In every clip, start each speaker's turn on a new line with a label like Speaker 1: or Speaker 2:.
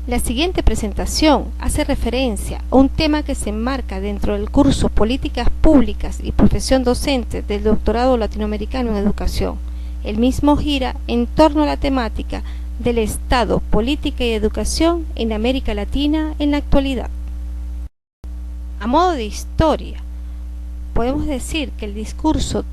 Speaker 1: La siguiente presentación hace referencia a un tema que se enmarca dentro del curso Políticas Públicas y Profesión Docente del Doctorado Latinoamericano en Educación. El mismo gira en torno a la temática del Estado, política y educación en América Latina en la actualidad. A modo de historia, podemos decir que el discurso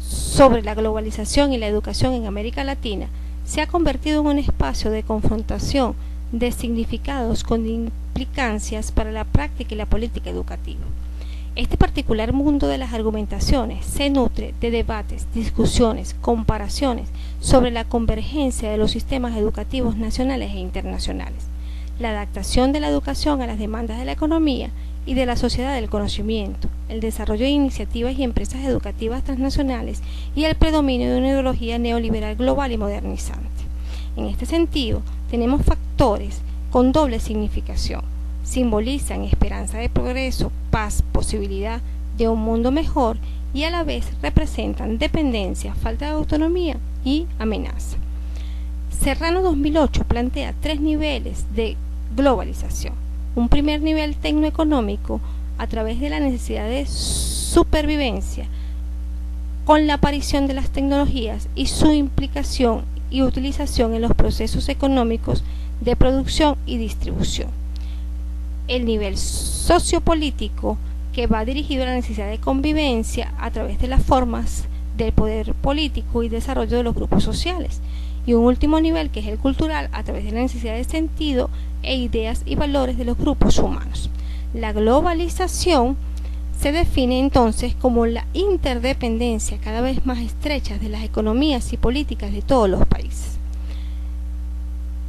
Speaker 1: sobre la globalización y la educación en América Latina se ha convertido en un espacio de confrontación de significados con implicancias para la práctica y la política educativa. Este particular mundo de las argumentaciones se nutre de debates, discusiones, comparaciones sobre la convergencia de los sistemas educativos nacionales e internacionales, la adaptación de la educación a las demandas de la economía y de la sociedad del conocimiento, el desarrollo de iniciativas y empresas educativas transnacionales y el predominio de una ideología neoliberal global y modernizante. En este sentido, tenemos factores con doble significación. Simbolizan esperanza de progreso, paz, posibilidad de un mundo mejor y a la vez representan dependencia, falta de autonomía y amenaza. Serrano 2008 plantea 3 niveles de globalización. Un primer nivel tecnoeconómico a través de la necesidad de supervivencia con la aparición de las tecnologías y su implicación y utilización en los procesos económicos de producción y distribución. El nivel sociopolítico, que va dirigido a la necesidad de convivencia a través de las formas del poder político y desarrollo de los grupos sociales. Y un último nivel, que es el cultural, a través de la necesidad de sentido e ideas y valores de los grupos humanos. La globalización se define entonces como la interdependencia cada vez más estrecha de las economías y políticas de todos los países.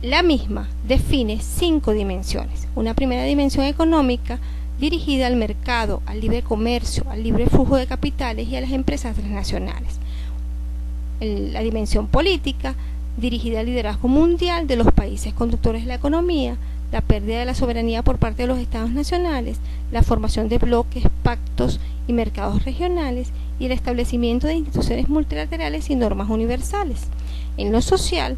Speaker 1: La misma define 5 dimensiones. Una primera dimensión económica dirigida al mercado, al libre comercio, al libre flujo de capitales y a las empresas transnacionales. La dimensión política dirigida al liderazgo mundial de los países conductores de la economía, la pérdida de la soberanía por parte de los estados nacionales, la formación de bloques, pactos y mercados regionales y el establecimiento de instituciones multilaterales y normas universales. En lo social,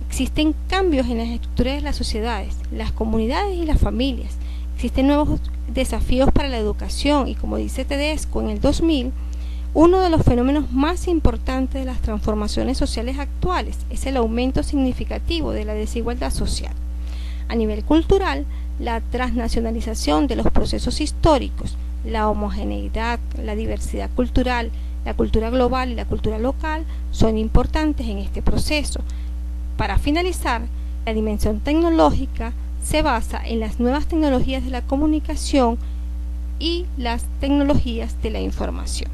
Speaker 1: existen cambios en las estructuras de las sociedades, las comunidades y las familias. Existen nuevos desafíos para la educación y, como dice Tedesco en el 2000, uno de los fenómenos más importantes de las transformaciones sociales actuales es el aumento significativo de la desigualdad social. A nivel cultural, la transnacionalización de los procesos históricos, la homogeneidad, la diversidad cultural, la cultura global y la cultura local son importantes en este proceso. Para finalizar, la dimensión tecnológica se basa en las nuevas tecnologías de la comunicación y las tecnologías de la información.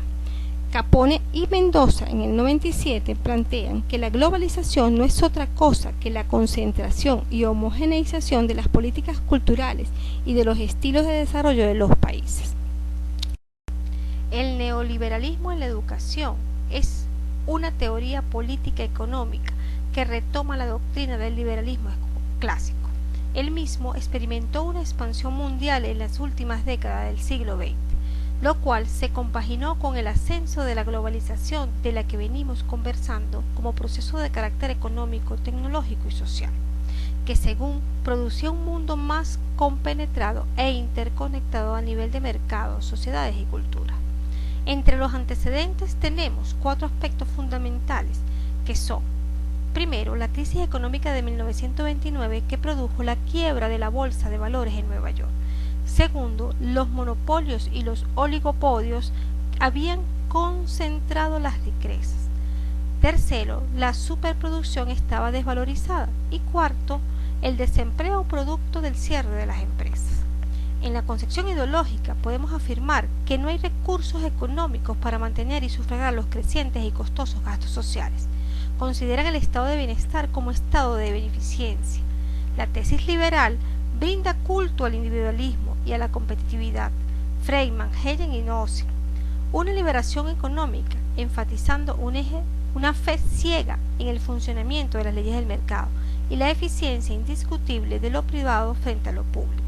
Speaker 1: Capone y Mendoza en el 97 plantean que la globalización no es otra cosa que la concentración y homogeneización de las políticas culturales y de los estilos de desarrollo de los países. El neoliberalismo en la educación es una teoría política económica que retoma la doctrina del liberalismo clásico. Él mismo experimentó una expansión mundial en las últimas décadas del siglo XX, lo cual se compaginó con el ascenso de la globalización de la que venimos conversando como proceso de carácter económico, tecnológico y social, que según producía un mundo más compenetrado e interconectado a nivel de mercados, sociedades y cultura. Entre los antecedentes tenemos 4 aspectos fundamentales que son: primero, la crisis económica de 1929 que produjo la quiebra de la Bolsa de Valores en Nueva York. Segundo, los monopolios y los oligopolios habían concentrado las riquezas. Tercero, la superproducción estaba desvalorizada. Y cuarto, el desempleo producto del cierre de las empresas. En la concepción ideológica podemos afirmar que no hay recursos económicos para mantener y sufragar los crecientes y costosos gastos sociales. Consideran el estado de bienestar como estado de beneficencia. La tesis liberal brinda culto al individualismo y a la competitividad. Friedman, Hegel y Nozick. Una liberación económica, enfatizando una fe ciega en el funcionamiento de las leyes del mercado y la eficiencia indiscutible de lo privado frente a lo público.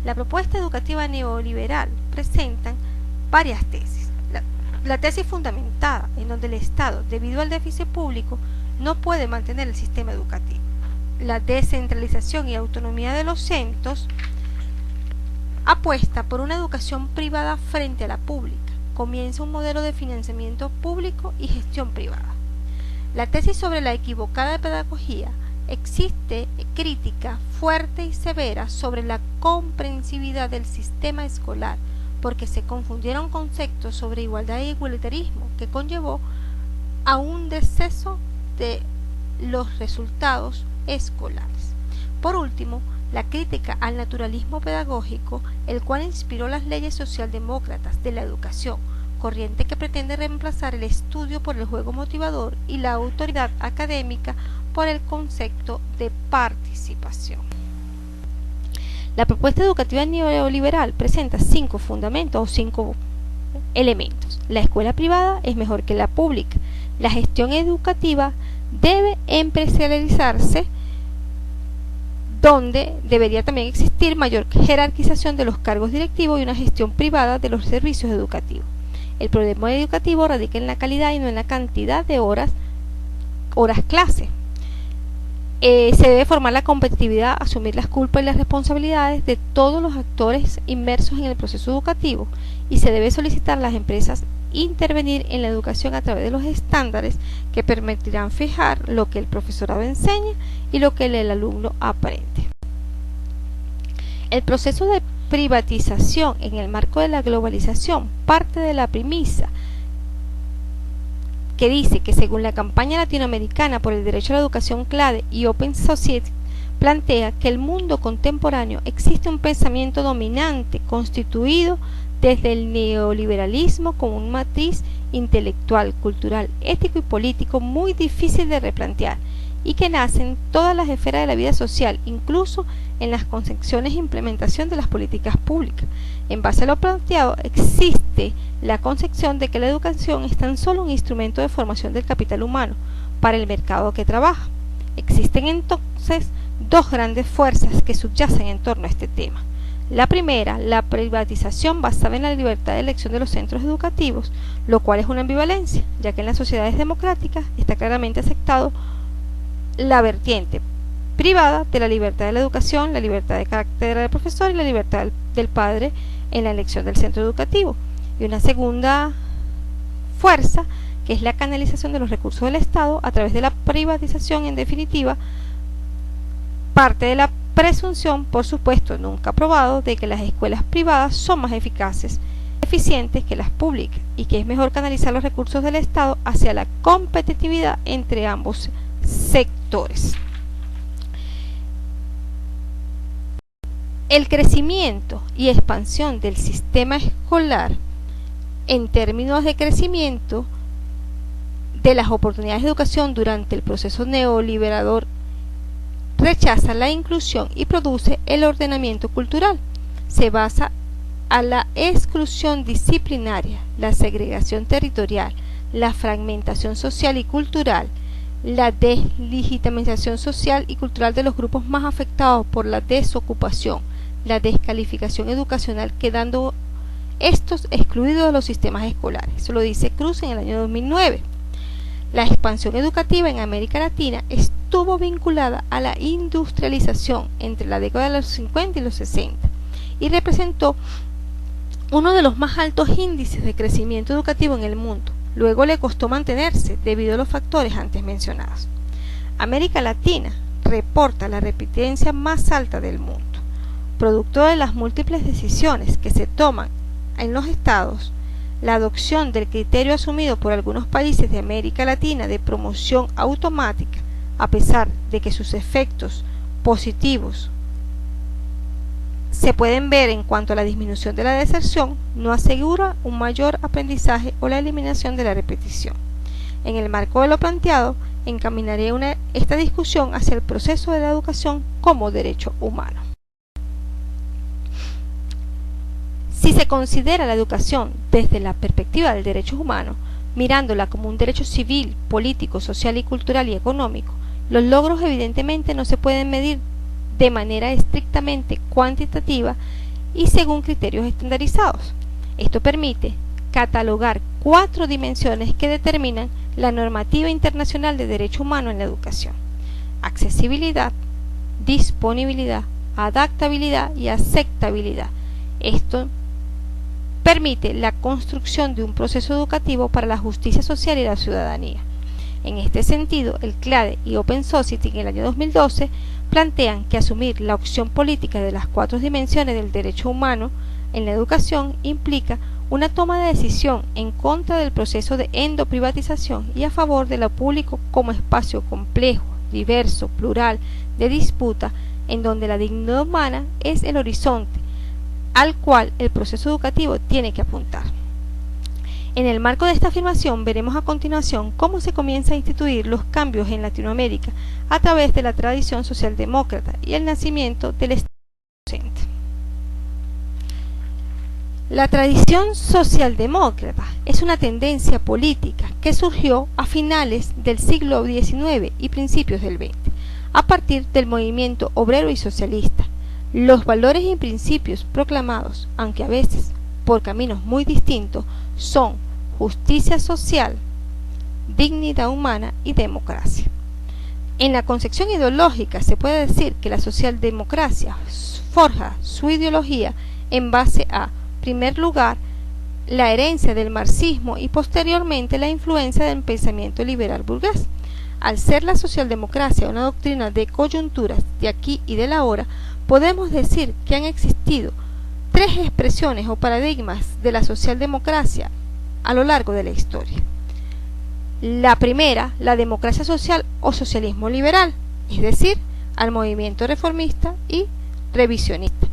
Speaker 1: La propuesta educativa neoliberal presenta varias tesis. La tesis fundamentada en donde el Estado, debido al déficit público, no puede mantener el sistema educativo. la descentralización y autonomía de los centros, apuesta por una educación privada frente a la pública. Comienza un modelo de financiamiento público y gestión privada. La tesis sobre la equivocada pedagogía: existe crítica fuerte y severa sobre la comprensividad del sistema escolar, porque se confundieron conceptos sobre igualdad e igualitarismo, que conllevó a un deceso de los resultados escolares. Por último, la crítica al naturalismo pedagógico, el cual inspiró las leyes socialdemócratas de la educación, corriente que pretende reemplazar el estudio por el juego motivador y la autoridad académica por el concepto de participación. La propuesta educativa neoliberal presenta 5 fundamentos o 5 elementos. La escuela privada es mejor que la pública. La gestión educativa debe empresarializarse, donde debería también existir mayor jerarquización de los cargos directivos y una gestión privada de los servicios educativos. El problema educativo radica en la calidad y no en la cantidad de horas clase. Se debe formar la competitividad, asumir las culpas y las responsabilidades de todos los actores inmersos en el proceso educativo, y se debe solicitar a las empresas intervenir en la educación a través de los estándares que permitirán fijar lo que el profesorado enseña y lo que el alumno aprende. El proceso de privatización en el marco de la globalización parte de la premisa que dice que, según la campaña latinoamericana por el derecho a la educación CLADE y Open Society, plantea que en el mundo contemporáneo existe un pensamiento dominante constituido desde el neoliberalismo como un matriz intelectual, cultural, ético y político muy difícil de replantear, y que nace en todas las esferas de la vida social, incluso en las concepciones e implementación de las políticas públicas. En base a lo planteado, existe la concepción de que la educación es tan solo un instrumento de formación del capital humano para el mercado que trabaja. Existen entonces 2 grandes fuerzas que subyacen en torno a este tema. La primera, la privatización basada en la libertad de elección de los centros educativos, lo cual es una ambivalencia, ya que en las sociedades democráticas está claramente aceptado la vertiente privada de la libertad de la educación, la libertad de cátedra del profesor y la libertad del padre en la elección del centro educativo. Y una segunda fuerza, que es la canalización de los recursos del Estado a través de la privatización. En definitiva, parte de la presunción, por supuesto nunca probado, de que las escuelas privadas son más eficientes que las públicas, y que es mejor canalizar los recursos del Estado hacia la competitividad entre ambos sectores. El crecimiento y expansión del sistema escolar, en términos de crecimiento de las oportunidades de educación durante el proceso neoliberador, rechaza la inclusión y produce el ordenamiento cultural. Se basa a la exclusión disciplinaria, la segregación territorial, la fragmentación social y cultural, la deslegitimización social y cultural de los grupos más afectados por la desocupación, la descalificación educacional, quedando estos excluidos de los sistemas escolares. Eso lo dice Cruz en el año 2009. La expansión educativa en América Latina estuvo vinculada a la industrialización entre la década de los 50 y los 60 y representó uno de los más altos índices de crecimiento educativo en el mundo. Luego le costó mantenerse debido a los factores antes mencionados. América Latina reporta la repitencia más alta del mundo, producto de las múltiples decisiones que se toman en los estados. La adopción del criterio asumido por algunos países de América Latina de promoción automática, a pesar de que sus efectos positivos se pueden ver en cuanto a la disminución de la deserción, no asegura un mayor aprendizaje o la eliminación de la repetición. En el marco de lo planteado, encaminaré esta discusión hacia el proceso de la educación como derecho humano. Si se considera la educación desde la perspectiva del derecho humano, mirándola como un derecho civil, político, social y cultural y económico, los logros evidentemente no se pueden medir de manera estrictamente cuantitativa y según criterios estandarizados. Esto permite catalogar 4 dimensiones que determinan la normativa internacional de derecho humano en la educación: accesibilidad, disponibilidad, adaptabilidad y aceptabilidad. Esto permite la construcción de un proceso educativo para la justicia social y la ciudadanía. En este sentido, el CLADE y Open Society en el año 2012 plantean que asumir la opción política de las 4 dimensiones del derecho humano en la educación implica una toma de decisión en contra del proceso de endoprivatización y a favor de lo público como espacio complejo, diverso, plural, de disputa, en donde la dignidad humana es el horizonte al cual el proceso educativo tiene que apuntar. En el marco de esta afirmación veremos a continuación cómo se comienza a instituir los cambios en Latinoamérica a través de la tradición socialdemócrata y el nacimiento del Estado docente. La tradición socialdemócrata es una tendencia política que surgió a finales del siglo XIX y principios del XX, a partir del movimiento obrero y socialista. Los valores y principios proclamados, aunque a veces por caminos muy distintos, son justicia social, dignidad humana y democracia. En la concepción ideológica se puede decir que la socialdemocracia forja su ideología en base a, en primer lugar, la herencia del marxismo y posteriormente la influencia del pensamiento liberal burgués. Al ser la socialdemocracia una doctrina de coyunturas de aquí y de la hora, podemos decir que han existido 3 expresiones o paradigmas de la socialdemocracia a lo largo de la historia. La primera, la democracia social o socialismo liberal, es decir, al movimiento reformista y revisionista.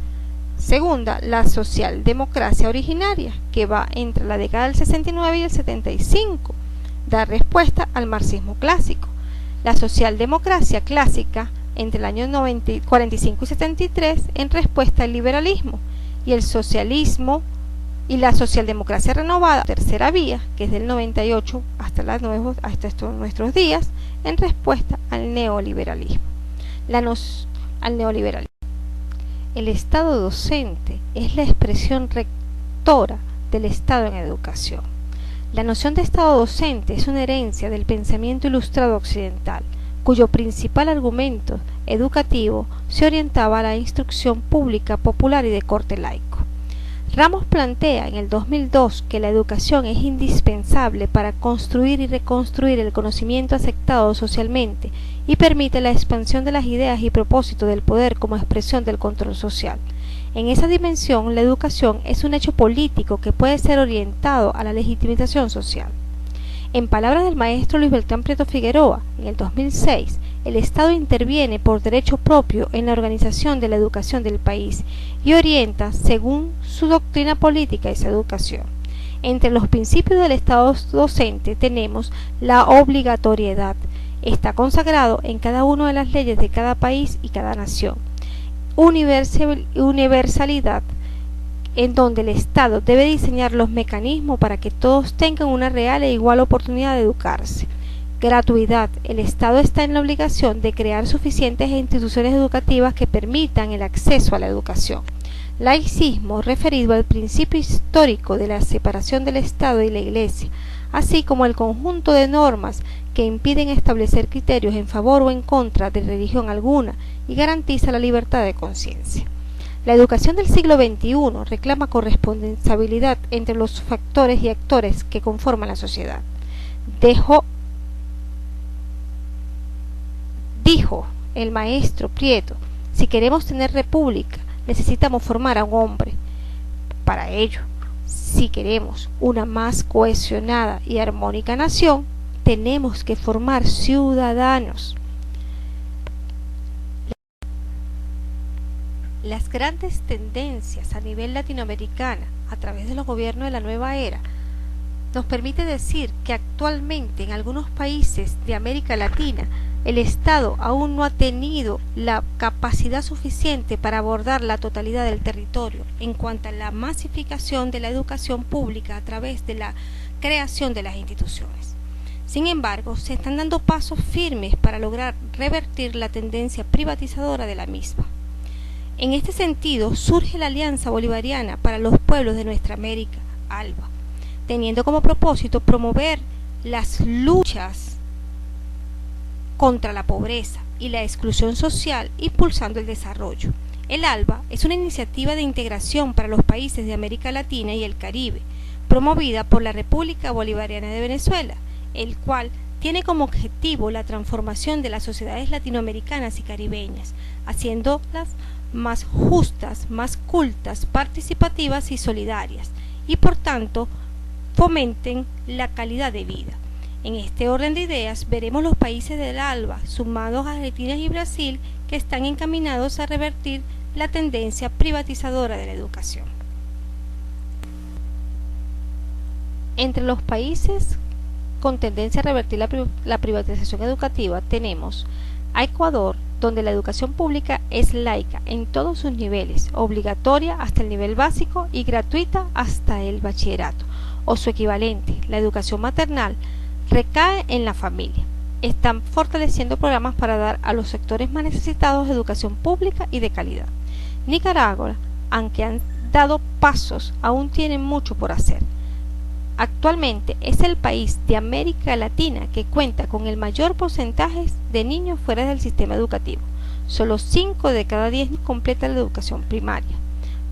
Speaker 1: Segunda, la socialdemocracia originaria, que va entre la década del 69 y el 75, da respuesta al marxismo clásico. La socialdemocracia clásica, entre el año 45 y 73, en respuesta al liberalismo, y el socialismo y la socialdemocracia renovada, tercera vía, que es del 98 hasta nuestros días, en respuesta al neoliberalismo. El Estado docente es la expresión rectora del Estado en educación. La noción de Estado docente es una herencia del pensamiento ilustrado occidental, cuyo principal argumento educativo se orientaba a la instrucción pública, popular y de corte laico. Ramos plantea en el 2002 que la educación es indispensable para construir y reconstruir el conocimiento aceptado socialmente y permite la expansión de las ideas y propósitos del poder como expresión del control social. En esa dimensión, la educación es un hecho político que puede ser orientado a la legitimización social. En palabras del maestro Luis Beltrán Prieto Figueroa, en el 2006, el Estado interviene por derecho propio en la organización de la educación del país y orienta según su doctrina política esa educación. Entre los principios del Estado docente tenemos la obligatoriedad. Está consagrado en cada una de las leyes de cada país y cada nación. Universalidad, en donde el Estado debe diseñar los mecanismos para que todos tengan una real e igual oportunidad de educarse. Gratuidad, el Estado está en la obligación de crear suficientes instituciones educativas que permitan el acceso a la educación. Laicismo, referido al principio histórico de la separación del Estado y la Iglesia, así como el conjunto de normas que impiden establecer criterios en favor o en contra de religión alguna y garantiza la libertad de conciencia. La educación del siglo XXI reclama corresponsabilidad entre los factores y actores que conforman la sociedad. Dijo el maestro Prieto, si queremos tener república, necesitamos formar a un hombre. Para ello, si queremos una más cohesionada y armónica nación, tenemos que formar ciudadanos. Las grandes tendencias a nivel latinoamericano a través de los gobiernos de la nueva era nos permite decir que actualmente en algunos países de América Latina el Estado aún no ha tenido la capacidad suficiente para abordar la totalidad del territorio en cuanto a la masificación de la educación pública a través de la creación de las instituciones. Sin embargo, se están dando pasos firmes para lograr revertir la tendencia privatizadora de la misma. En este sentido, surge la Alianza Bolivariana para los Pueblos de Nuestra América, ALBA, teniendo como propósito promover las luchas contra la pobreza, y la exclusión social, impulsando el desarrollo. El ALBA es una iniciativa de integración para los países de América Latina y el Caribe, promovida por la República Bolivariana de Venezuela, el cual tiene como objetivo la transformación de las sociedades latinoamericanas y caribeñas, haciéndolas más justas, más cultas, participativas y solidarias, y por tanto fomenten la calidad de vida. En este orden de ideas veremos los países del ALBA, sumados a Argentina y Brasil, que están encaminados a revertir la tendencia privatizadora de la educación. Entre los países con tendencia a revertir la privatización educativa tenemos a Ecuador, donde la educación pública es laica en todos sus niveles, obligatoria hasta el nivel básico y gratuita hasta el bachillerato, o su equivalente, la educación maternal, recae en la familia. Están fortaleciendo programas para dar a los sectores más necesitados educación pública y de calidad. Nicaragua, aunque han dado pasos, aún tienen mucho por hacer. Actualmente es el país de América Latina que cuenta con el mayor porcentaje de niños fuera del sistema educativo. Solo 5 de cada 10 completan la educación primaria.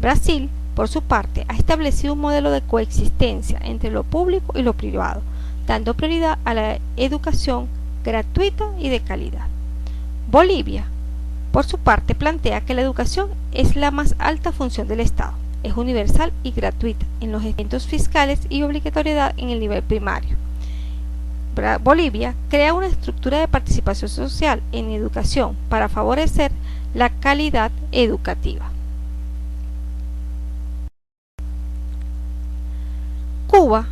Speaker 1: Brasil, por su parte, ha establecido un modelo de coexistencia entre lo público y lo privado, dando prioridad a la educación gratuita y de calidad. Bolivia, por su parte, plantea que la educación es la más alta función del Estado. Es universal y gratuita en los eventos fiscales y obligatoriedad en el nivel primario. Bolivia crea una estructura de participación social en educación para favorecer la calidad educativa. Cuba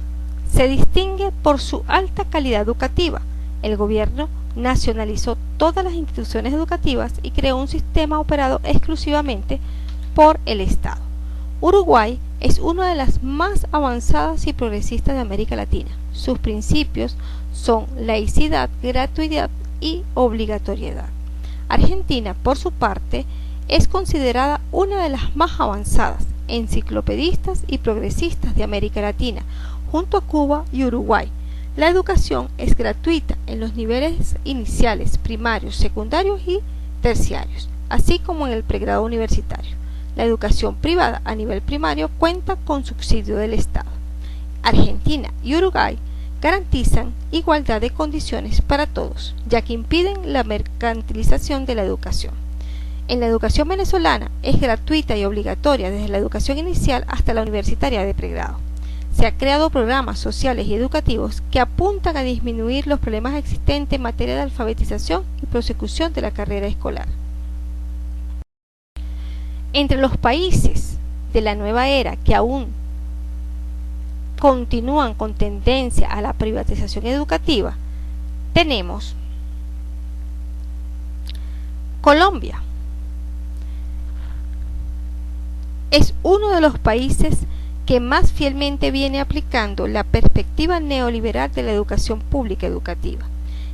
Speaker 1: se distingue por su alta calidad educativa. El gobierno nacionalizó todas las instituciones educativas y creó un sistema operado exclusivamente por el Estado. Uruguay es una de las más avanzadas y progresistas de América Latina. Sus principios son laicidad, gratuidad y obligatoriedad. Argentina, por su parte, es considerada una de las más avanzadas, enciclopedistas y progresistas de América Latina, junto a Cuba y Uruguay. La educación es gratuita en los niveles iniciales, primarios, secundarios y terciarios, así como en el pregrado universitario. La educación privada a nivel primario cuenta con subsidio del Estado. Argentina y Uruguay garantizan igualdad de condiciones para todos, ya que impiden la mercantilización de la educación. En la educación venezolana es gratuita y obligatoria desde la educación inicial hasta la universitaria de pregrado. Se han creado programas sociales y educativos que apuntan a disminuir los problemas existentes en materia de alfabetización y prosecución de la carrera escolar. Entre los países de la nueva era que aún continúan con tendencia a la privatización educativa, tenemos Colombia. Es uno de los países que más fielmente viene aplicando la perspectiva neoliberal de la educación pública educativa.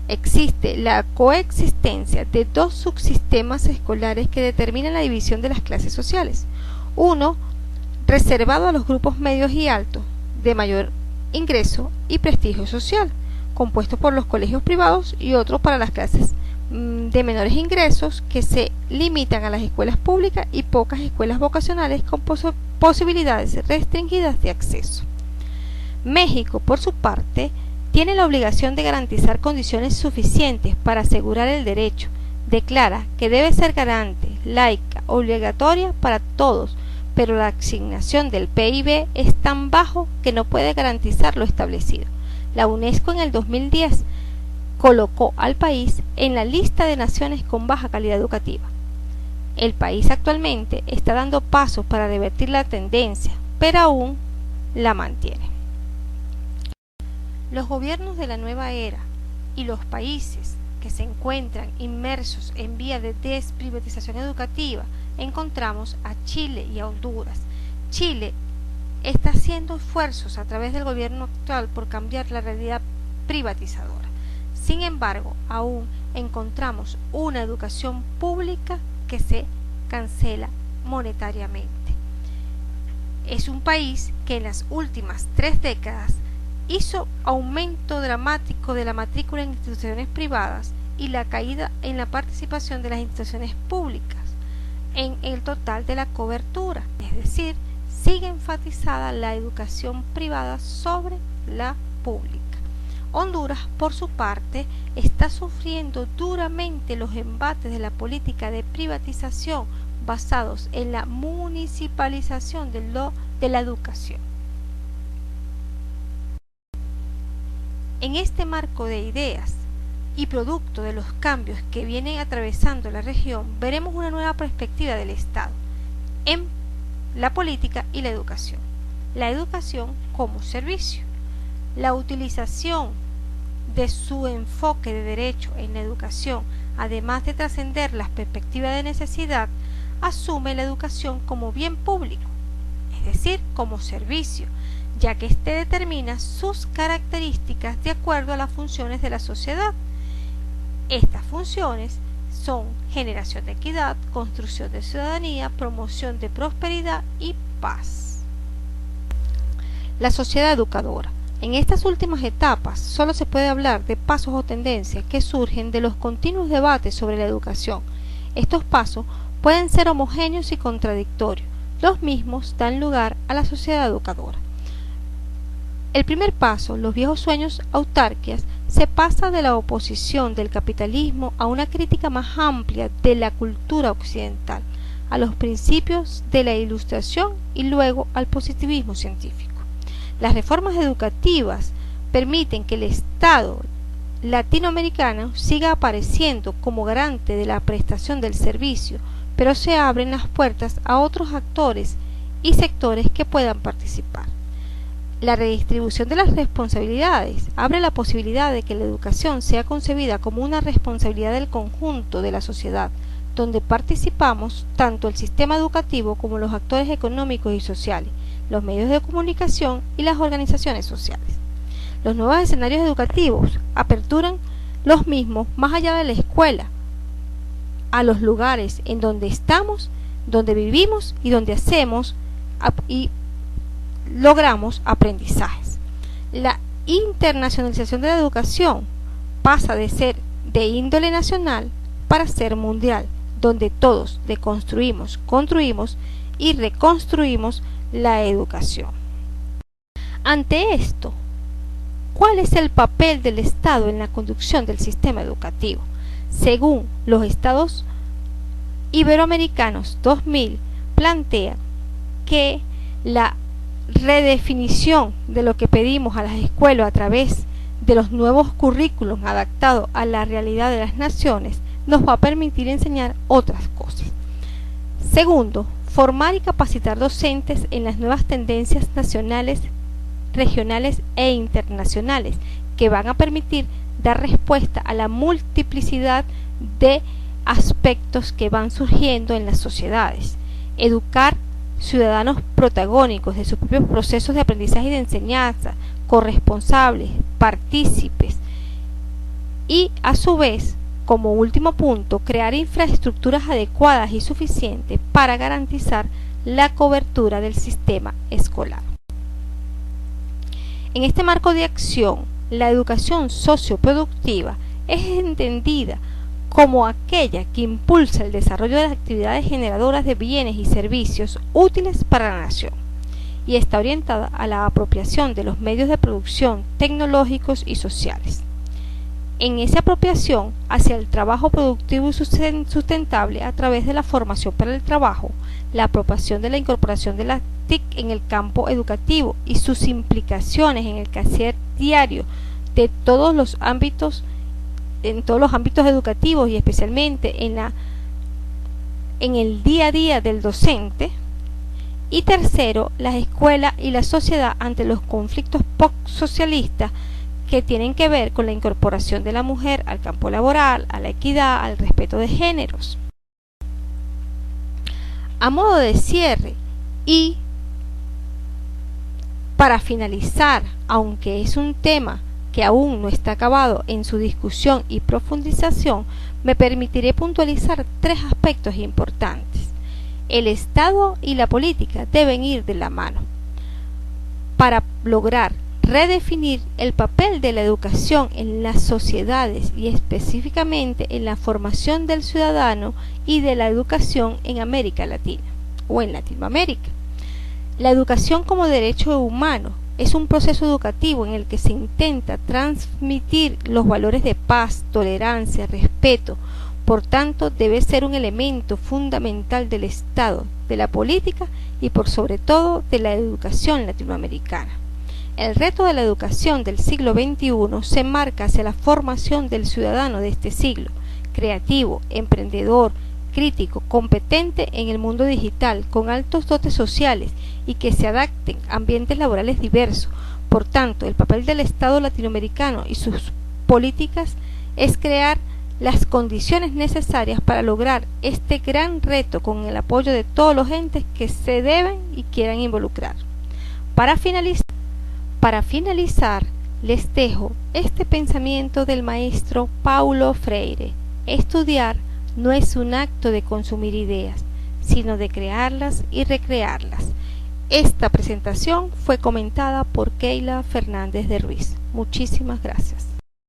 Speaker 1: Existe la coexistencia de dos subsistemas escolares que determinan la división de las clases sociales. Uno reservado a los grupos medios y altos, de mayor ingreso y prestigio social, compuesto por los colegios privados, y otro para las clases de menores ingresos, que se limitan a las escuelas públicas y pocas escuelas vocacionales con posibilidades restringidas de acceso. México, por su parte, tiene la obligación de garantizar condiciones suficientes para asegurar el derecho. Declara que debe ser garante, laica, obligatoria para todos, pero la asignación del PIB es tan bajo que no puede garantizar lo establecido. La UNESCO en el 2010 colocó al país en la lista de naciones con baja calidad educativa. El país actualmente está dando pasos para revertir la tendencia, pero aún la mantiene. Los gobiernos de la nueva era y los países que se encuentran inmersos en vía de desprivatización educativa, encontramos a Chile y a Honduras. Chile está haciendo esfuerzos a través del gobierno actual por cambiar la realidad privatizadora. Sin embargo, aún encontramos una educación pública que se cancela monetariamente. Es un país que en las últimas 3 décadas hizo aumento dramático de la matrícula en instituciones privadas y la caída en la participación de las instituciones públicas en el total de la cobertura, es decir, sigue enfatizada la educación privada sobre la pública. Honduras, por su parte, está sufriendo duramente los embates de la política de privatización basados en la municipalización de la educación. En este marco de ideas y producto de los cambios que vienen atravesando la región, veremos una nueva perspectiva del Estado en la política y la educación. La educación como servicio. La utilización de su enfoque de derecho en la educación, además de trascender las perspectivas de necesidad, asume la educación como bien público, es decir, como servicio, ya que éste determina sus características de acuerdo a las funciones de la sociedad. Estas funciones son generación de equidad, construcción de ciudadanía, promoción de prosperidad y paz. La sociedad educadora. En estas últimas etapas solo se puede hablar de pasos o tendencias que surgen de los continuos debates sobre la educación. Estos pasos pueden ser homogéneos y contradictorios. Los mismos dan lugar a la sociedad educadora. El primer paso, los viejos sueños autarquias, se pasa de la oposición del capitalismo a una crítica más amplia de la cultura occidental, a los principios de la ilustración y luego al positivismo científico. Las reformas educativas permiten que el Estado latinoamericano siga apareciendo como garante de la prestación del servicio, pero se abren las puertas a otros actores y sectores que puedan participar. La redistribución de las responsabilidades abre la posibilidad de que la educación sea concebida como una responsabilidad del conjunto de la sociedad, donde participamos tanto el sistema educativo como los actores económicos y sociales, los medios de comunicación y las organizaciones sociales. Los nuevos escenarios educativos aperturan los mismos más allá de la escuela, a los lugares en donde estamos, donde vivimos y donde hacemos y logramos aprendizajes. La internacionalización de la educación pasa de ser de índole nacional para ser mundial, donde todos deconstruimos, construimos y reconstruimos la educación. Ante esto, ¿cuál es el papel del Estado en la conducción del sistema educativo? Según los Estados Iberoamericanos 2000, plantea que la redefinición de lo que pedimos a las escuelas a través de los nuevos currículos adaptados a la realidad de las naciones nos va a permitir enseñar otras cosas. Segundo, formar y capacitar docentes en las nuevas tendencias nacionales, regionales e internacionales que van a permitir dar respuesta a la multiplicidad de aspectos que van surgiendo en las sociedades. Educar ciudadanos protagónicos de sus propios procesos de aprendizaje y de enseñanza, corresponsables, partícipes y a su vez, como último punto, crear infraestructuras adecuadas y suficientes para garantizar la cobertura del sistema escolar. En este marco de acción, la educación socioproductiva es entendida como aquella que impulsa el desarrollo de las actividades generadoras de bienes y servicios útiles para la nación y está orientada a la apropiación de los medios de producción tecnológicos y sociales. En esa apropiación hacia el trabajo productivo y sustentable a través de la formación para el trabajo, la apropiación de la incorporación de las TIC en el campo educativo y sus implicaciones en el quehacer diario de todos los ámbitos, en todos los ámbitos educativos y especialmente en el día a día del docente. Y tercero, las escuelas y la sociedad ante los conflictos post-socialistas que tienen que ver con la incorporación de la mujer al campo laboral, a la equidad, al respeto de géneros. A modo de cierre y para finalizar, aunque es un tema que aún no está acabado en su discusión y profundización, me permitiré puntualizar tres aspectos importantes. El Estado y la política deben ir de la mano para lograr redefinir el papel de la educación en las sociedades y específicamente en la formación del ciudadano y de la educación en América Latina o en Latinoamérica. La educación como derecho humano es un proceso educativo en el que se intenta transmitir los valores de paz, tolerancia, respeto. Por tanto, debe ser un elemento fundamental del Estado, de la política y por sobre todo de la educación latinoamericana. El reto de la educación del siglo XXI se enmarca hacia la formación del ciudadano de este siglo, creativo, emprendedor, crítico, competente en el mundo digital, con altos dotes sociales y que se adapten a ambientes laborales diversos. Por tanto, el papel del Estado latinoamericano y sus políticas es crear las condiciones necesarias para lograr este gran reto con el apoyo de todos los entes que se deben y quieran involucrar. Para finalizar, les dejo este pensamiento del maestro Paulo Freire: estudiar no es un acto de consumir ideas, sino de crearlas y recrearlas. Esta presentación fue comentada por Keila Fernández de Ruiz. Muchísimas gracias.